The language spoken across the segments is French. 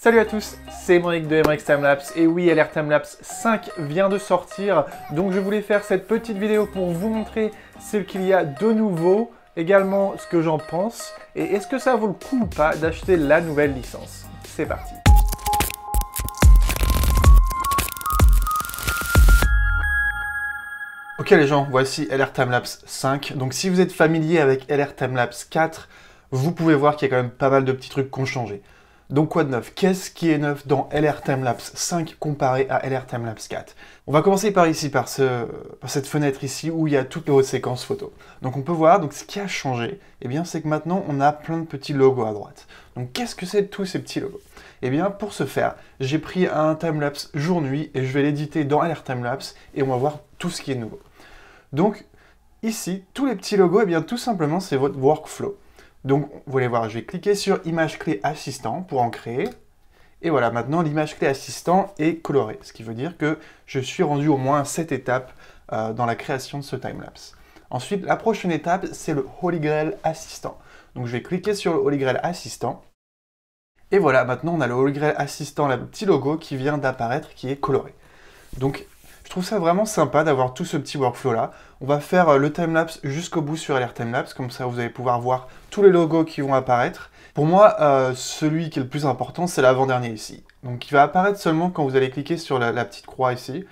Salut à tous, c'est Monique de MRX Timelapse et oui, LR Timelapse 5 vient de sortir, donc je voulais faire cette petite vidéo pour vous montrer ce qu'il y a de nouveau, également ce que j'en pense, et est-ce que ça vaut le coup ou pas d'acheter la nouvelle licence. C'est parti. Ok les gens, voici LR Timelapse 5, donc si vous êtes familier avec LR Timelapse 4, vous pouvez voir qu'il y a quand même pas mal de petits trucs qui ont changé. Donc quoi de neuf? Qu'est-ce qui est neuf dans LR Timelapse 5 comparé à LR Timelapse 4? On va commencer par ici, par cette fenêtre ici où il y a toutes les hautes séquences photos. Donc on peut voir, donc ce qui a changé, eh bien c'est que maintenant on a plein de petits logos à droite. Donc qu'est-ce que c'est tous ces petits logos? Eh bien pour ce faire, j'ai pris un timelapse jour-nuit et je vais l'éditer dans LR Timelapse et on va voir tout ce qui est nouveau. Donc ici, tous les petits logos, eh bien tout simplement c'est votre workflow. Donc, vous allez voir, je vais cliquer sur Image Clé Assistant pour en créer. Et voilà, maintenant, l'image clé assistant est colorée. Ce qui veut dire que je suis rendu au moins à cette étape dans la création de ce timelapse. Ensuite, la prochaine étape, c'est le Holy Grail Assistant. Donc, je vais cliquer sur le Holy Grail Assistant. Et voilà, maintenant, on a le Holy Grail Assistant, le petit logo qui vient d'apparaître, qui est coloré. Donc, je trouve ça vraiment sympa d'avoir tout ce petit workflow là. On va faire le timelapse jusqu'au bout sur LR Timelapse, comme ça vous allez pouvoir voir tous les logos qui vont apparaître. Pour moi, celui qui est le plus important, c'est l'avant-dernier ici. Donc il va apparaître seulement quand vous allez cliquer sur la petite croix ici.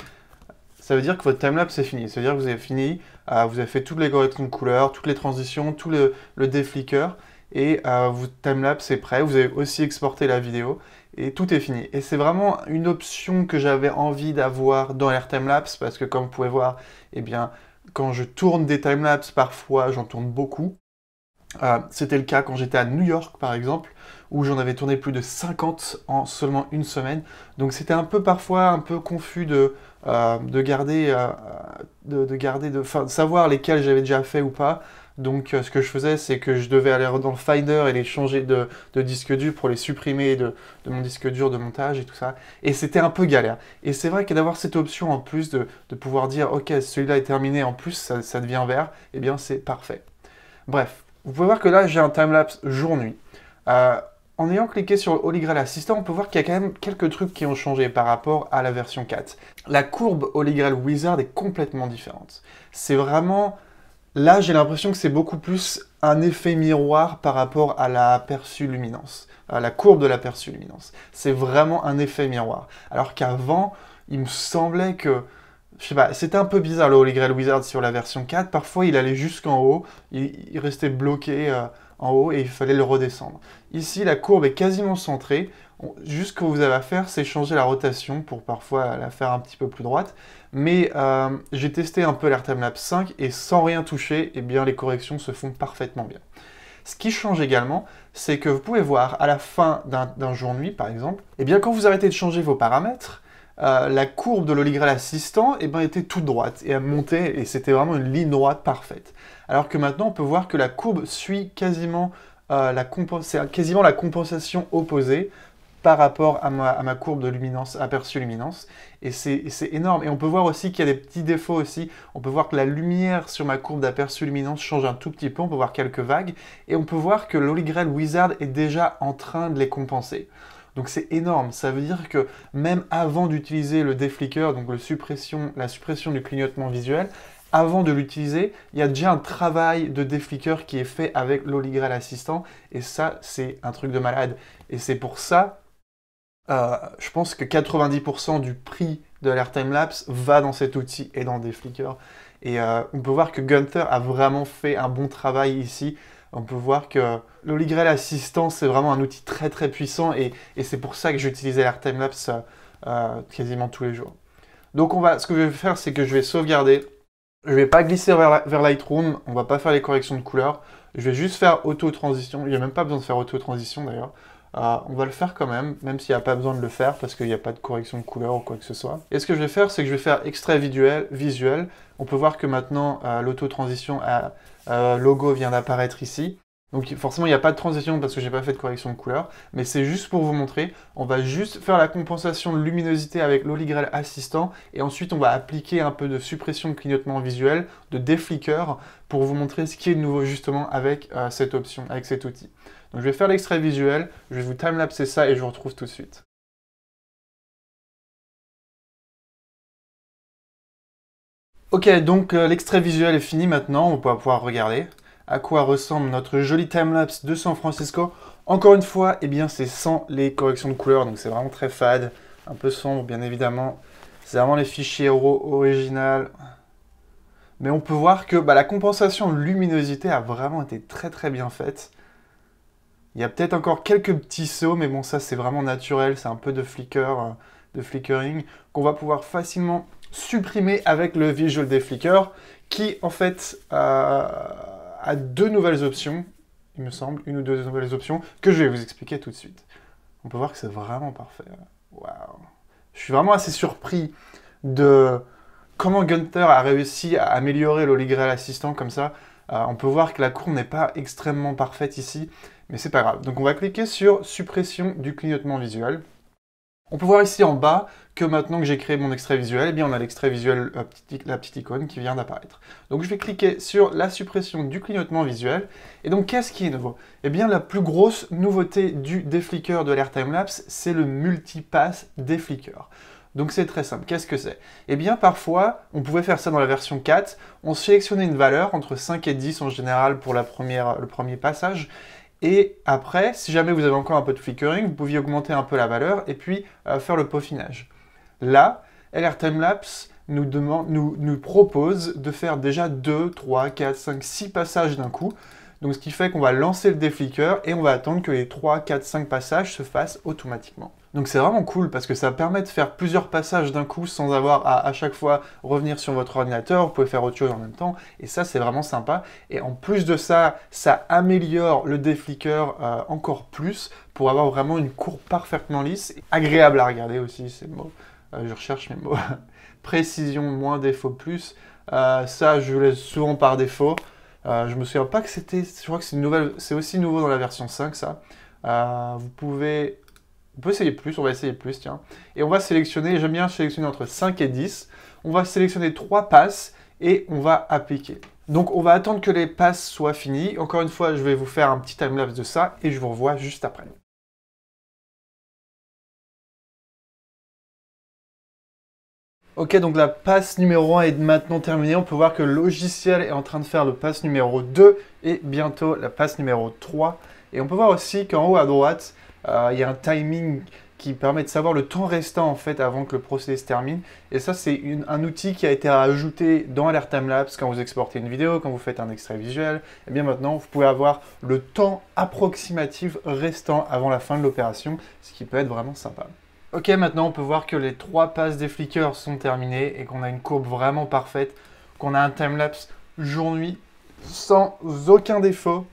Ça veut dire que votre timelapse est fini. Ça veut dire que vous avez fini, vous avez fait toutes les corrections de couleurs, toutes les transitions, tout le déflicker, et votre timelapse est prêt. Vous avez aussi exporté la vidéo. Et tout est fini. Et c'est vraiment une option que j'avais envie d'avoir dans LR Timelapse parce que comme vous pouvez voir, eh bien, quand je tourne des timelapses, parfois j'en tourne beaucoup. C'était le cas quand j'étais à New York par exemple, où j'en avais tourné plus de 50 en seulement une semaine. Donc c'était un peu parfois un peu confus de savoir lesquels j'avais déjà fait ou pas. Donc ce que je faisais, c'est que je devais aller dans le Finder et les changer de disque dur pour les supprimer de mon disque dur de montage et tout ça. Et c'était un peu galère. Et c'est vrai que d'avoir cette option en plus de pouvoir dire « Ok, celui-là est terminé, en plus ça devient vert », eh bien c'est parfait. Bref, vous pouvez voir que là j'ai un timelapse jour-nuit. En ayant cliqué sur le Holy Grail Assistant, on peut voir qu'il y a quand même quelques trucs qui ont changé par rapport à la version 4. La courbe Holy Grail Wizard est complètement différente. C'est vraiment... Là, j'ai l'impression que c'est beaucoup plus un effet miroir par rapport à la perçue luminance, à la courbe de la perçue luminance. C'est vraiment un effet miroir. Alors qu'avant, il me semblait que, je sais pas, c'était un peu bizarre le Holy Grail Wizard sur la version 4. Parfois, il allait jusqu'en haut, il restait bloqué en haut et il fallait le redescendre. Ici, la courbe est quasiment centrée. Juste ce que vous avez à faire, c'est changer la rotation pour parfois la faire un petit peu plus droite. Mais j'ai testé un peu LR Timelapse 5 et sans rien toucher, eh bien, les corrections se font parfaitement bien. Ce qui change également, c'est que vous pouvez voir à la fin d'un jour-nuit, par exemple, eh bien, quand vous arrêtez de changer vos paramètres, la courbe de l'Holy Grail Assistant eh bien, était toute droite et elle montait et c'était vraiment une ligne droite parfaite. Alors que maintenant, on peut voir que la courbe suit quasiment la compensation opposée par rapport à ma courbe de luminance, aperçue luminance, et c'est énorme. Et on peut voir aussi qu'il y a des petits défauts aussi. On peut voir que la lumière sur ma courbe d'aperçue luminance change un tout petit peu, on peut voir quelques vagues, et on peut voir que l'Holy Grail Wizard est déjà en train de les compenser. Donc c'est énorme, ça veut dire que même avant d'utiliser le déflicker, donc la suppression du clignotement visuel, avant de l'utiliser, il y a déjà un travail de déflicker qui est fait avec l'Holy Grail Assistant, et ça, c'est un truc de malade. Et c'est pour ça, je pense que 90% du prix de LR Timelapse va dans cet outil et dans le déflicker. Et on peut voir que Gunther a vraiment fait un bon travail ici. On peut voir que l'Holy Grail Assistant, c'est vraiment un outil très très puissant, et c'est pour ça que j'utilise LR Timelapse quasiment tous les jours. Donc ce que je vais faire, c'est que je vais sauvegarder. Je ne vais pas glisser vers Lightroom, on ne va pas faire les corrections de couleurs. Je vais juste faire auto-transition. Il n'y a même pas besoin de faire auto-transition d'ailleurs. On va le faire quand même s'il n'y a pas besoin de le faire parce qu'il n'y a pas de correction de couleur ou quoi que ce soit. Et ce que je vais faire, c'est que je vais faire extrait visuel. On peut voir que maintenant, l'auto-transition logo vient d'apparaître ici. Donc forcément, il n'y a pas de transition parce que j'ai pas fait de correction de couleur, mais c'est juste pour vous montrer. On va juste faire la compensation de luminosité avec l'Holy Grail Assistant, et ensuite on va appliquer un peu de suppression de clignotement visuel, de déflicker, pour vous montrer ce qui est de nouveau justement avec cette option, avec cet outil. Donc je vais faire l'extrait visuel, je vais vous timelapser ça et je vous retrouve tout de suite. Ok, donc l'extrait visuel est fini maintenant, on va pouvoir regarder à quoi ressemble notre joli timelapse de San Francisco. Encore une fois, eh bien c'est sans les corrections de couleurs, donc c'est vraiment très fade, un peu sombre bien évidemment. C'est vraiment les fichiers RAW original. Mais on peut voir que la compensation de luminosité a vraiment été très bien faite. Il y a peut-être encore quelques petits sauts, mais bon ça c'est vraiment naturel, c'est un peu de flicker, de flickering, qu'on va pouvoir facilement supprimer avec le Visual Deflicker, qui en fait a deux nouvelles options, il me semble, une ou deux nouvelles options, que je vais vous expliquer tout de suite. On peut voir que c'est vraiment parfait. Waouh. Je suis vraiment assez surpris de comment Gunther a réussi à améliorer l'Holy Grail Assistant comme ça. On peut voir que la courbe n'est pas extrêmement parfaite ici, mais c'est pas grave. Donc on va cliquer sur suppression du clignotement visuel. On peut voir ici en bas que maintenant que j'ai créé mon extrait visuel, eh bien on a l'extrait visuel, la petite icône qui vient d'apparaître. Donc je vais cliquer sur la suppression du clignotement visuel. Et donc qu'est-ce qui est nouveau? Eh bien la plus grosse nouveauté du déflicker de l'Air Timelapse, c'est le multipass déflicker. Donc c'est très simple. Qu'est-ce que c'est? Eh bien parfois, on pouvait faire ça dans la version 4, on sélectionnait une valeur entre 5 et 10 en général pour le premier passage. Et après, si jamais vous avez encore un peu de flickering, vous pouviez augmenter un peu la valeur et puis faire le peaufinage. Là, LR Timelapse nous propose de faire déjà 2, 3, 4, 5, 6 passages d'un coup. Donc ce qui fait qu'on va lancer le déflicker et on va attendre que les 3, 4, 5 passages se fassent automatiquement. Donc c'est vraiment cool parce que ça permet de faire plusieurs passages d'un coup sans avoir à chaque fois revenir sur votre ordinateur, vous pouvez faire autre chose en même temps, et ça c'est vraiment sympa. Et en plus de ça, ça améliore le déflicker encore plus pour avoir vraiment une courbe parfaitement lisse, et agréable à regarder aussi, c'est le mot, je recherche mes mots. Précision, moins défaut, plus, ça je laisse souvent par défaut. Je me souviens pas que c'était, je crois que c'est une nouvelle, c'est aussi nouveau dans la version 5 ça. On peut essayer plus, on va essayer plus, tiens. Et on va sélectionner, j'aime bien sélectionner entre 5 et 10. On va sélectionner 3 passes et on va appliquer. Donc on va attendre que les passes soient finies. Encore une fois, je vais vous faire un petit timelapse de ça et je vous revois juste après. Ok, donc la passe numéro 1 est maintenant terminée. On peut voir que le logiciel est en train de faire le pass numéro 2 et bientôt la passe numéro 3. Et on peut voir aussi qu'en haut à droite, il y a un timing qui permet de savoir le temps restant en fait avant que le procédé se termine. Et ça, c'est un outil qui a été rajouté dans l'Air Timelapse quand vous exportez une vidéo, quand vous faites un extrait visuel. Et bien maintenant, vous pouvez avoir le temps approximatif restant avant la fin de l'opération, ce qui peut être vraiment sympa. Ok, maintenant on peut voir que les 3 passes des flickers sont terminées et qu'on a une courbe vraiment parfaite, qu'on a un timelapse jour-nuit sans aucun défaut.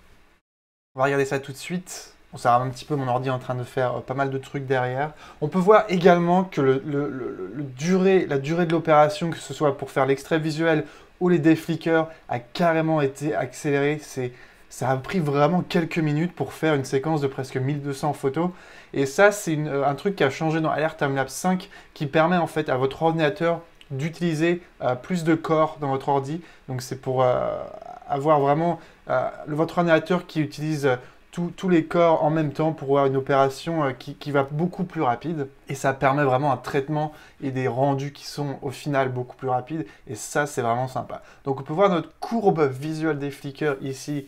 On va regarder ça tout de suite. On s'arrête un petit peu mon ordi en train de faire pas mal de trucs derrière. On peut voir également que la durée de l'opération, que ce soit pour faire l'extrait visuel ou les déflickers, a carrément été accélérée. Ça a pris vraiment quelques minutes pour faire une séquence de presque 1200 photos. Et ça, c'est un truc qui a changé dans Air Timelapse 5 qui permet en fait à votre ordinateur d'utiliser plus de corps dans votre ordi. Donc c'est pour avoir vraiment votre ordinateur qui utilise tous les corps en même temps pour avoir une opération qui va beaucoup plus rapide. Et ça permet vraiment un traitement et des rendus qui sont au final beaucoup plus rapides. Et ça, c'est vraiment sympa. Donc on peut voir notre courbe visuelle des flickers ici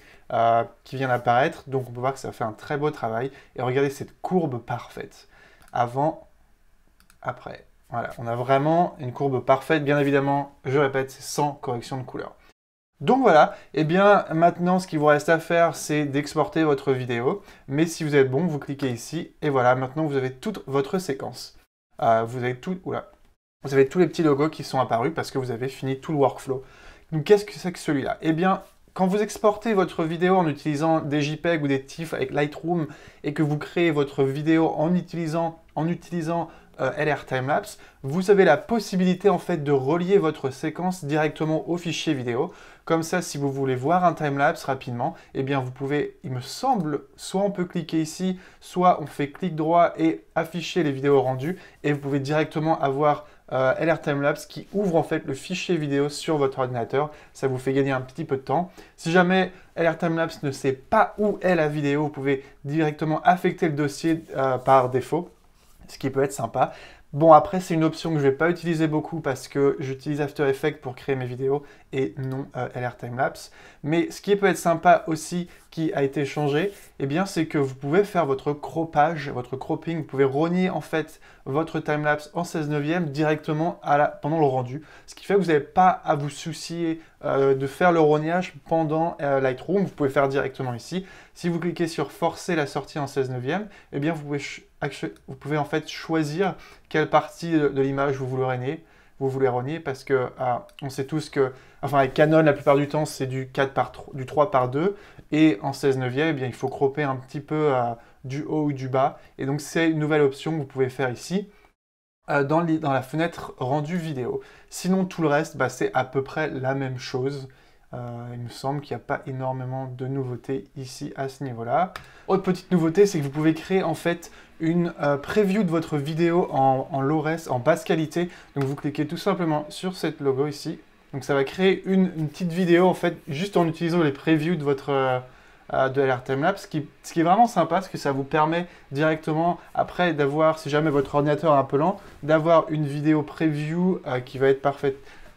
qui vient d'apparaître. Donc on peut voir que ça fait un très beau travail. Et regardez cette courbe parfaite. Avant, après. Voilà, on a vraiment une courbe parfaite. Bien évidemment, je répète, c'est sans correction de couleur. Donc voilà, et bien maintenant ce qu'il vous reste à faire c'est d'exporter votre vidéo, mais si vous êtes bon, vous cliquez ici, et voilà, maintenant vous avez toute votre séquence. Vous avez tous les petits logos qui sont apparus parce que vous avez fini tout le workflow. Donc qu'est-ce que c'est que celui-là? Eh bien, quand vous exportez votre vidéo en utilisant des JPEG ou des TIFF avec Lightroom et que vous créez votre vidéo en utilisant LR Timelapse, vous avez la possibilité en fait de relier votre séquence directement au fichier vidéo. Comme ça, si vous voulez voir un timelapse rapidement, eh bien vous pouvez, il me semble, soit on peut cliquer ici, soit on fait clic droit et afficher les vidéos rendues, et vous pouvez directement avoir LR Timelapse qui ouvre en fait le fichier vidéo sur votre ordinateur. Ça vous fait gagner un petit peu de temps. Si jamais LR Timelapse ne sait pas où est la vidéo, vous pouvez directement affecter le dossier par défaut, ce qui peut être sympa. Bon, après, c'est une option que je ne vais pas utiliser beaucoup parce que j'utilise After Effects pour créer mes vidéos et non LR Timelapse. Mais ce qui peut être sympa aussi, qui a été changé, eh bien, c'est que vous pouvez faire votre croppage, votre cropping. Vous pouvez rogner en fait votre timelapse en 16/9 directement pendant le rendu. Ce qui fait que vous n'avez pas à vous soucier de faire le rognage pendant Lightroom. Vous pouvez faire directement ici. Si vous cliquez sur forcer la sortie en 16/9, eh bien, vous pouvez en fait choisir quelle partie de l'image vous voulez rogner parce que on sait tous que, enfin avec Canon la plupart du temps c'est du 3/2 et en 16/9 eh bien il faut cropper un petit peu du haut ou du bas et donc c'est une nouvelle option que vous pouvez faire ici dans la fenêtre rendu vidéo. Sinon tout le reste c'est à peu près la même chose. Il me semble qu'il n'y a pas énormément de nouveautés ici à ce niveau-là. Autre petite nouveauté, c'est que vous pouvez créer en fait une preview de votre vidéo en low-res, en basse qualité. Donc vous cliquez tout simplement sur cette logo ici. Donc ça va créer une petite vidéo en fait juste en utilisant les previews de votre de LR Timelapse, ce qui est vraiment sympa parce que ça vous permet directement après d'avoir, si jamais votre ordinateur est un peu lent, d'avoir une vidéo preview qui va être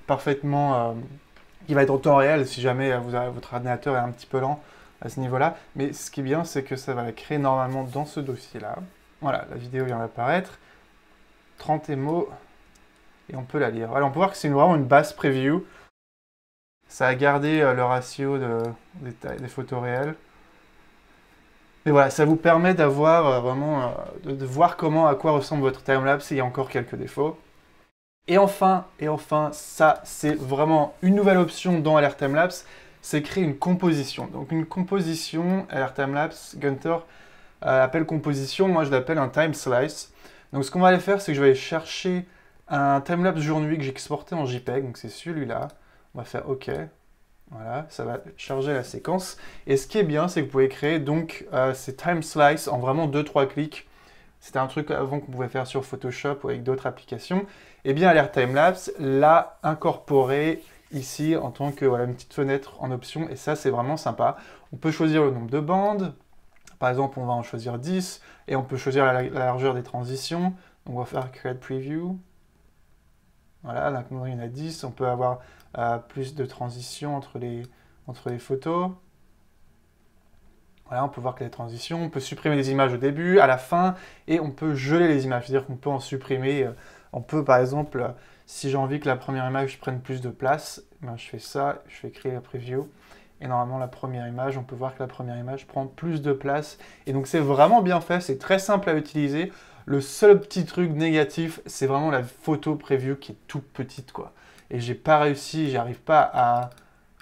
parfaitement qui va être en temps réel si jamais votre ordinateur est un petit peu lent à ce niveau-là. Mais ce qui est bien, c'est que ça va la créer normalement dans ce dossier-là. Voilà, la vidéo vient d'apparaître. 30 MO. Et on peut la lire. Voilà, on peut voir que c'est vraiment une basse preview. Ça a gardé le ratio des photos réelles. Et voilà, ça vous permet d'avoir vraiment de voir à quoi ressemble votre timelapse. Il y a encore quelques défauts. Et enfin, ça c'est vraiment une nouvelle option dans LR Timelapse, c'est créer une composition. Donc une composition, LR Timelapse, Gunter appelle composition, moi je l'appelle un time slice. Donc ce qu'on va aller faire, c'est que je vais aller chercher un timelapse jour-nuit que j'ai exporté en JPEG, donc c'est celui-là. On va faire OK. Voilà, ça va charger la séquence. Et ce qui est bien, c'est que vous pouvez créer donc ces time slice en vraiment 2-3 clics. C'était un truc avant qu'on pouvait faire sur Photoshop ou avec d'autres applications. Et bien LR Timelapse l'a incorporé ici en tant que une petite fenêtre en option. Et ça, c'est vraiment sympa. On peut choisir le nombre de bandes. Par exemple, on va en choisir 10. Et on peut choisir la largeur des transitions. Donc on va faire Create Preview. Voilà, là, il y en a 10. On peut avoir plus de transitions entre les photos. Voilà, on peut voir que les transitions, on peut supprimer des images au début, à la fin, et on peut geler les images. C'est-à-dire qu'on peut en supprimer. On peut, par exemple, si j'ai envie que la première image prenne plus de place, je fais ça, je fais créer la preview. Et normalement, la première image, on peut voir que la première image prend plus de place. Et donc, c'est vraiment bien fait, c'est très simple à utiliser. Le seul petit truc négatif, c'est vraiment la photo preview qui est toute petite, quoi. Et j'ai pas réussi, j'arrive pas à...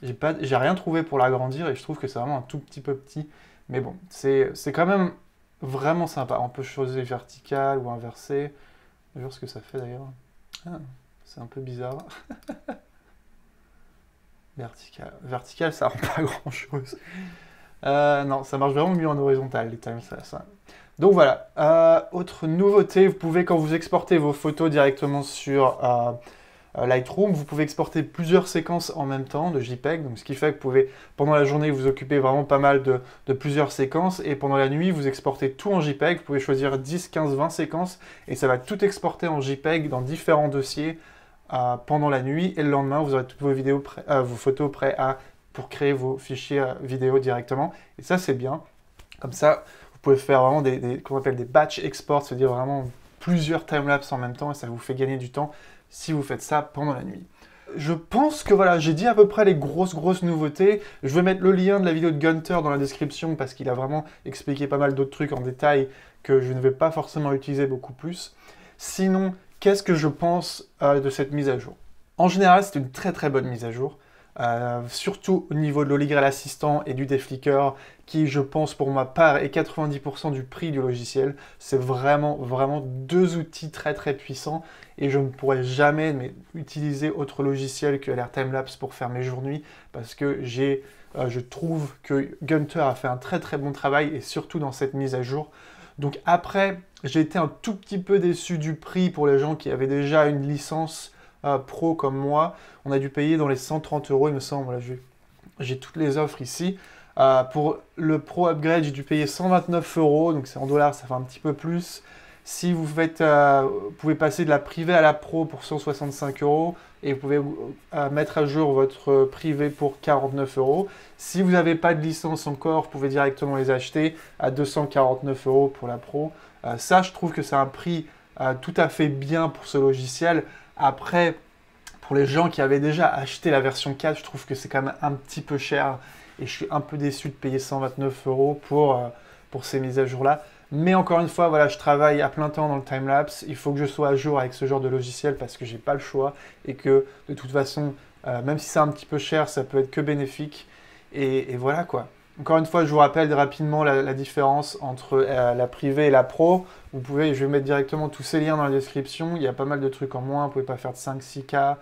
J'ai rien trouvé pour l'agrandir et je trouve que c'est vraiment un tout petit peu petit. Mais bon, c'est quand même vraiment sympa. On peut choisir vertical ou inversé. Je vais voir ce que ça fait d'ailleurs. Ah, c'est un peu bizarre. Vertical. Vertical, ça rend pas grand-chose. Non, ça marche vraiment mieux en horizontal, les times, ça. Donc voilà. Autre nouveauté, vous pouvez, quand vous exportez vos photos directement sur Lightroom, vous pouvez exporter plusieurs séquences en même temps de JPEG, donc ce qui fait que vous pouvez, pendant la journée, vous occuper vraiment pas mal de plusieurs séquences, et pendant la nuit, vous exportez tout en JPEG, vous pouvez choisir 10, 15, 20 séquences, et ça va tout exporter en JPEG dans différents dossiers pendant la nuit, et le lendemain, vous aurez toutes vos photos prêtes pour créer vos fichiers vidéo directement, et ça, c'est bien. Comme ça, vous pouvez faire vraiment qu'on appelle des batch exports, c'est-à-dire vraiment plusieurs timelapses en même temps, et ça vous fait gagner du temps si vous faites ça pendant la nuit. Je pense que voilà, j'ai dit à peu près les grosses nouveautés. Je vais mettre le lien de la vidéo de Gunter dans la description parce qu'il a vraiment expliqué pas mal d'autres trucs en détail que je ne vais pas forcément utiliser beaucoup plus. Sinon, qu'est-ce que je pense de cette mise à jour? En général, c'est une très bonne mise à jour. surtout au niveau de l'Holy Assistant et du Deflicker, qui, je pense, pour ma part, est 90% du prix du logiciel. C'est vraiment, vraiment deux outils très, très puissants, et je ne pourrais jamais utiliser autre logiciel que LR Timelapse pour faire mes jours-nuits, parce que je trouve que Gunter a fait un très, très bon travail, et surtout dans cette mise à jour. Donc après, j'ai été un tout petit peu déçu du prix pour les gens qui avaient déjà une licence pro comme moi. On a dû payer dans les 130 €, il me semble. Voilà, j'ai toutes les offres ici. Pour le Pro Upgrade, j'ai dû payer 129 €, donc c'est en dollars, ça fait un petit peu plus. Si vous pouvez passer de la privée à la pro pour 165 € et vous pouvez mettre à jour votre privé pour 49 €. Si vous n'avez pas de licence encore, vous pouvez directement les acheter à 249 € pour la pro. Ça, je trouve que c'est un prix tout à fait bien pour ce logiciel. Après, pour les gens qui avaient déjà acheté la version 4, je trouve que c'est quand même un petit peu cher et je suis un peu déçu de payer 129 € pour ces mises à jour-là. Mais encore une fois, voilà, je travaille à plein temps dans le timelapse. Il faut que je sois à jour avec ce genre de logiciel parce que j'ai pas le choix et que de toute façon, même si c'est un petit peu cher, ça peut être que bénéfique. Et voilà quoi. Encore une fois, je vous rappelle rapidement la différence entre la privée et la pro. Je vais mettre directement tous ces liens dans la description. Il y a pas mal de trucs en moins. Vous ne pouvez pas faire de 5-6K.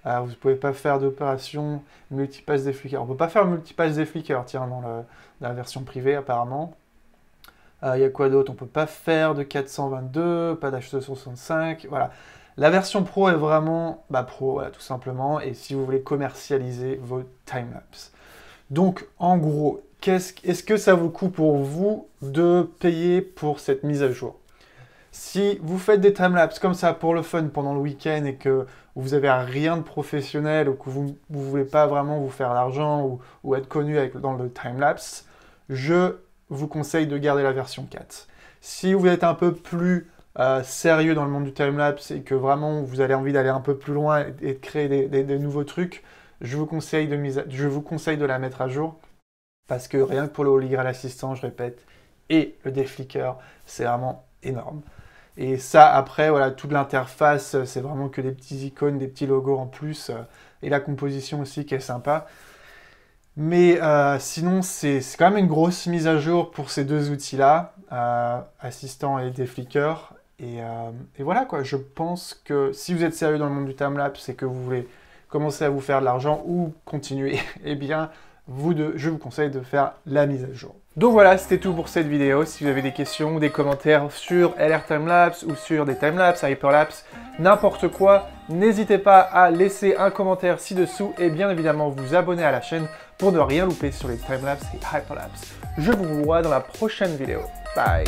Vous ne pouvez pas faire d'opération multipass des flickers. On ne peut pas faire multipass des flickers, tiens, dans la version privée apparemment. Il y a quoi d'autre? On ne peut pas faire de 422, pas d'H265, voilà. La version pro est vraiment pro, voilà, tout simplement, et si vous voulez commercialiser vos timelapses. Donc, en gros, est-ce que ça vaut le coup pour vous de payer pour cette mise à jour? Si vous faites des timelapses comme ça pour le fun pendant le week-end et que vous n'avez rien de professionnel ou que vous ne voulez pas vraiment vous faire l'argent ou être connu dans le timelapse, je vous conseille de garder la version 4. Si vous êtes un peu plus sérieux dans le monde du timelapse et que vraiment vous avez envie d'aller un peu plus loin et de créer des nouveaux trucs, je vous conseille de la mettre à jour parce que rien que pour le Holy Grail Assistant, je répète, et le Deflicker, c'est vraiment énorme. Et ça, après, voilà, toute l'interface, c'est vraiment que des petits icônes, des petits logos en plus, et la composition aussi qui est sympa. Mais sinon, c'est quand même une grosse mise à jour pour ces deux outils-là, Assistant et Deflicker. Et voilà quoi, je pense que si vous êtes sérieux dans le monde du timelapse et que vous voulez commencer à vous faire de l'argent ou continuer, eh bien, je vous conseille de faire la mise à jour. Donc voilà, c'était tout pour cette vidéo. Si vous avez des questions ou des commentaires sur LR Timelapse ou sur des timelapse, hyperlapse, n'importe quoi, n'hésitez pas à laisser un commentaire ci-dessous et bien évidemment vous abonner à la chaîne pour ne rien louper sur les timelapse et hyperlapse. Je vous vois dans la prochaine vidéo. Bye!